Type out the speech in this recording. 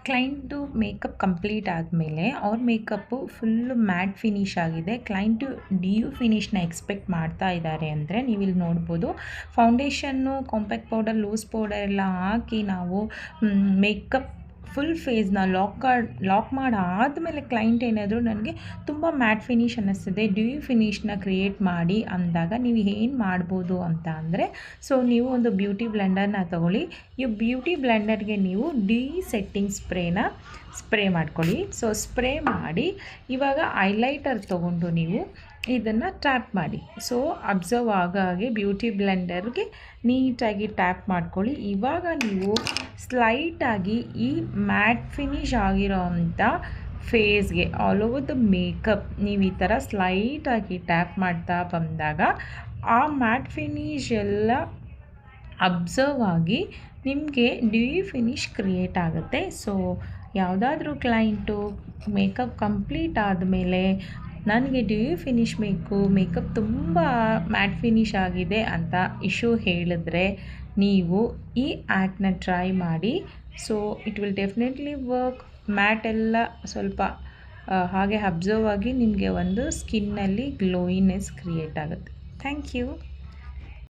ಕ್ಲೈಂಟ್ದು makeup complete ಆದಮೇಲೆ ಅವ್ರ makeup full matte finish ಆಗಿದೆ. ಕ್ಲೈಂಟು ಡ್ಯೂ ಫಿನಿಶ್ನ ಎಕ್ಸ್ಪೆಕ್ಟ್ ಮಾಡ್ತಾ ಇದ್ದಾರೆ ಅಂದರೆ ನೀವಿಲ್ಲಿ ನೋಡ್ಬೋದು. Foundation, compact powder, loose powder ಎಲ್ಲ ಹಾಕಿ ನಾವು ಮೇಕಪ್ ಫುಲ್ ಫೇಸ್ನ ಲಾಕ್ ಮಾಡಾದಮೇಲೆ ಕ್ಲೈಂಟ್ ಏನಾದರೂ ನನಗೆ ತುಂಬ ಮ್ಯಾಟ್ ಫಿನಿಶ್ ಅನ್ನಿಸ್ತಿದೆ, ಡ್ಯೂ ಫಿನಿಶ್ನ ಕ್ರಿಯೇಟ್ ಮಾಡಿ ಅಂದಾಗ ನೀವು ಏನು ಮಾಡ್ಬೋದು ಅಂತ ಅಂದರೆ, ಸೊ ನೀವು ಒಂದು ಬ್ಯೂಟಿ ಬ್ಲೆಂಡರ್ನ ತಗೊಳ್ಳಿ. ಈ ಬ್ಯೂಟಿ ಬ್ಲೆಂಡರ್ಗೆ ನೀವು ಸೆಟ್ಟಿಂಗ್ ಸ್ಪ್ರೇ ಮಾಡ್ಕೊಳ್ಳಿ. ಸೊ ಸ್ಪ್ರೇ ಮಾಡಿ ಇವಾಗ ಹೈಲೈಟರ್ ತೊಗೊಂಡು ನೀವು ಇದನ್ನು ಟ್ಯಾಪ್ ಮಾಡಿ. ಸೊ ಅಬ್ಸರ್ವ್ ಹಾಗೆ ಬ್ಯೂಟಿ ಬ್ಲೆಂಡರ್ಗೆ ನೀಟಾಗಿ ಟ್ಯಾಪ್ ಮಾಡ್ಕೊಳ್ಳಿ. ಇವಾಗ ನೀವು ಸ್ಲೈಟಾಗಿ ಈ ಮ್ಯಾಟ್ ಫಿನಿಶ್ ಆಗಿರೋ ಅಂಥ ಫೇಸ್ಗೆ ಆಲ್ ಓವರ್ ದ ಮೇಕಪ್ ನೀವು ಈ ಥರ ಸ್ಲೈಟಾಗಿ ಟ್ಯಾಪ್ ಮಾಡ್ತಾ ಬಂದಾಗ ಆ ಮ್ಯಾಟ್ ಫಿನಿಶ್ ಎಲ್ಲ ಅಬ್ಸರ್ವ್ ಆಗಿ ನಿಮಗೆ ಡ್ಯೂ ಫಿನಿಶ್ ಕ್ರಿಯೇಟ್ ಆಗುತ್ತೆ. ಸೊ ಯಾವುದಾದ್ರೂ ಕ್ಲೈಂಟು ಮೇಕಪ್ ಕಂಪ್ಲೀಟ್ ಆದಮೇಲೆ ನನಗೆ ಡ್ಯೂ ಫಿನಿಶ್ ಬೇಕು, ಮೇಕಪ್ ತುಂಬ ಮ್ಯಾಟ್ ಫಿನಿಶ್ ಆಗಿದೆ ಅಂತ ಇಶ್ಯೂ ಹೇಳಿದ್ರೆ ನೀವು ಈ ಆ್ಯಕ್ನ ಟ್ರೈ ಮಾಡಿ. So it will definitely work. Matte ಎಲ್ಲ ಸ್ವಲ್ಪ ಹಾಗೆ ಅಬ್ಸರ್ವ್ ಆಗಿ ನಿಮಗೆ ಒಂದು ಸ್ಕಿನ್ನಲ್ಲಿ ಗ್ಲೋಯಿನೆಸ್ ಕ್ರಿಯೇಟ್ ಆಗುತ್ತೆ. Thank you.